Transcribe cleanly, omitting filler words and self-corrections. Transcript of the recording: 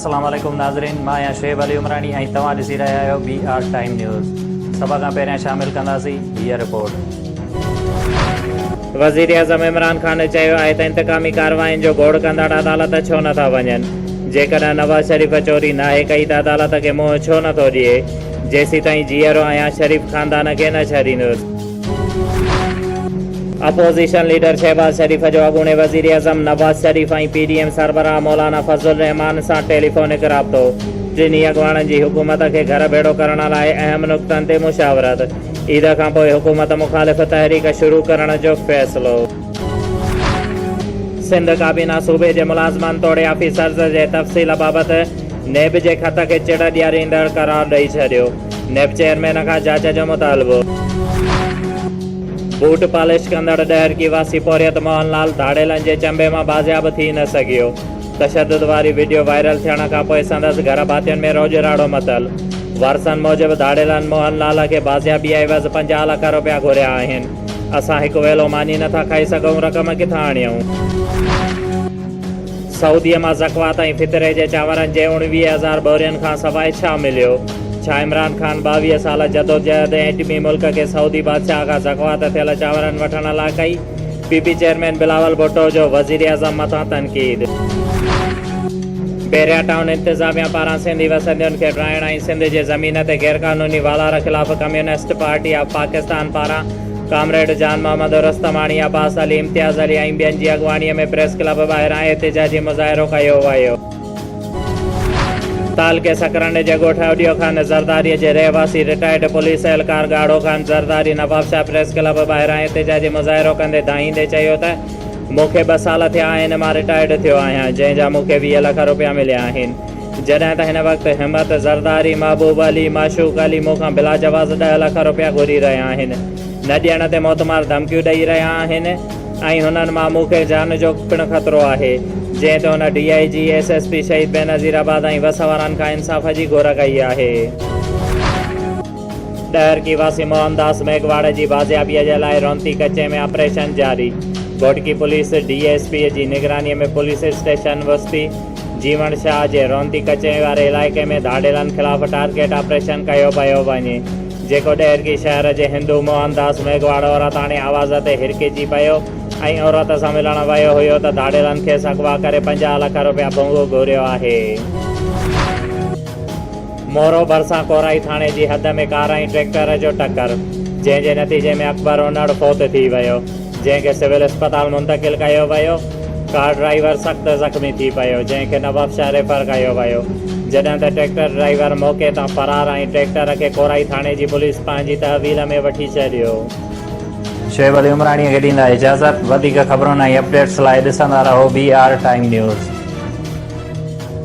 अस्सलाम वालेकुम नाज़रीन, मां आहियां शुएब अली उमरानी ऐं तव्हां ॾिसी रहिया आहियो BR टाइम न्यूज़। सभ खां पहिरियां शामिल कंदासीं हीअ रिपोर्ट। वज़ीर आज़म इमरान ख़ान चयो आहे त इंतकामी कार्रवाइयुनि जो घोड़ कंदड़ अदालत छो नथा वञनि। जेकॾहिं नवाज़ शरीफ़ चोरी नाहे कई त अदालत खे मुंहुं छो नथो ॾिए। जेसीं ताईं जीअरो आहियां शरीफ़ ख़ानदान खे न छॾींदुसि। अपोज़िशन लीडर शहबाज शरीफ़ जो अॻूणे वज़ीर आज़म नवाज़ शरीफ़ ऐं PDM सरबराह मौलाना फज़लुर रहमान सां टेलीफोनिक राब्तो। टिनी अॻवाननि जी हुकूमत खे घर भेड़ो करण लाइ अहम नुक़्तनि ते मुशावरत। ईद खां पोइ हुकूमत मुख़ालिफ़ तहरीक शुरू करण जो फ़ैसिलो। सिंध काबीना सूबे जे मुलाज़िमनि तोड़े ऑफिसर्स जे तफ़सील बाबति नेब जे ख़त खे चिड़ ॾियारींदड़ करार ॾेई छॾियो। नेब चेयरमैन खां जांच जो मुतालबो। बूट पॉलिश कंदड़ डहर की वासी पोरियत मोहनलाल धाड़ेलनि जे चंबे मां बाज़ियाब थी न सघियो। तशद्दुद वारी वीडियो वायरल थियण खां पोइ संदसि घर भातियुनि में रोजराड़ो मतल। वारसनि मूजिबि धाड़ेलनि मोहनलाल खे बाज़ियाबी एवज़ 50 लख रुपया घुरिया आहिनि। असां हिकु वेलो मानी नथा खाई सघूं, रक़म किथां आणियूं। सऊदीअ मां ज़क़वात ऐं फितरे जे चांवरनि जे 19,000 बोरियुनि खां सवाइ छा मिलियो? छा इमरान ख़ान 22 साल जदोजहद एटमी मुल्क के सऊदी बादशाह खां ज़क़वात थियल चांवरनि वठण लाइ कई? PP चेयरमैन बिलावल भुट्टो जो वज़ीर आज़म मथां तनक़ीद। बैरिया टाउन इंतिज़ामिया पारां सिंधी वसंदियुनि खे ड्राइण ऐं सिंध जे ज़मीन ते गैरकानूनी वालार ख़िलाफ़ कम्युनिस्ट पार्टी ऑफ पाकिस्तान पारां कामरेड जान मोहम्मद रुस्तमानी, अब्बास अली, इम्तियाज़ अली ऐं ॿियनि जी अॻवानीअ में प्रेस क्लब ॿाहिरां एहतिजाजी मुज़ाहिरो कयो वियो। ताल के सकरंड जे ॻोठ उडियो ख़ान ज़रदारी जे रहवासी रिटायर्ड पुलिस एहलकार ॻाढ़ो ख़ान ज़रदारी नवाबशाह प्रेस क्लब ॿाहिरां एहतिजाजी मुज़ाहिरो कंदे दाहींदे चयो त मूंखे 2 साल थिया आहिनि, मां रिटायर्ड थियो आहियां, जंहिंजा मूंखे 20 लख रुपया मिलिया आहिनि। जॾहिं त हिन वक़्तु हिम्मत ज़रदारी, महबूब अली, माशूक अली मूंखां बिला जवाज़ 10 लख रुपया घुरी रहिया आहिनि। न ॾियण ते मोतमार धमकियूं ॾेई रहिया आहिनि ऐं हुननि मां मूंखे जान जो पिणु ख़तरो आहे। जंहिं ते हुन DIG SSP शहीद बेनज़ीर आबाद ऐं वस वारनि खां इंसाफ़ जी घुर कई आहे। डहर की वासी मोहनदास मेघवाड़ जी बाज़ियाबीअ जे लाइ रोंती कचे में ऑपरेशन जारी। घोटकी पुलिस DSP जी निगरानीअ में पुलिस स्टेशन वस्ती जीवन शाह जे रोंती कचे वारे इलाइक़े में धाड़ेलनि ख़िलाफ़ टारगेट ऑपरेशन कयो पियो वञे, जेको डहर की शहर जे हिंदू मोहनदास मेघवाड़ औरत हाणे आवाज़ ते हिरकिजी पियो ऐं औरत सां मिलण वियो हुयो त धाड़ेलनि खे अगवा करे 50 लख रुपया भंगो घुरियो आहे। मोरो भरिसां कोराई थाणे जी हद में कार ऐं ट्रैक्टर जो टक्कर, जंहिं जे नतीजे में अकबर उनड़ फौत थी वियो, जंहिंखे सिविल अस्पताल मुंतक़िल कयो वियो। कार ड्राइवर सख़्त ज़ख़्मी थी पियो, जंहिंखे नवाबशाह रेफर कयो वियो, जॾहिं त ट्रैक्टर ड्राइवर मौक़े तां फ़रार ऐं ट्रैक्टर खे कोराई थाणे जी पुलिस पंहिंजी तहवील में वठी छॾियो। शुएब अली उमरानी खे ॾींदा इजाज़त। वधीक ख़बरुनि ऐं अपडेट्स लाइ ॾिसंदा रहो BR टाइम न्यूज़।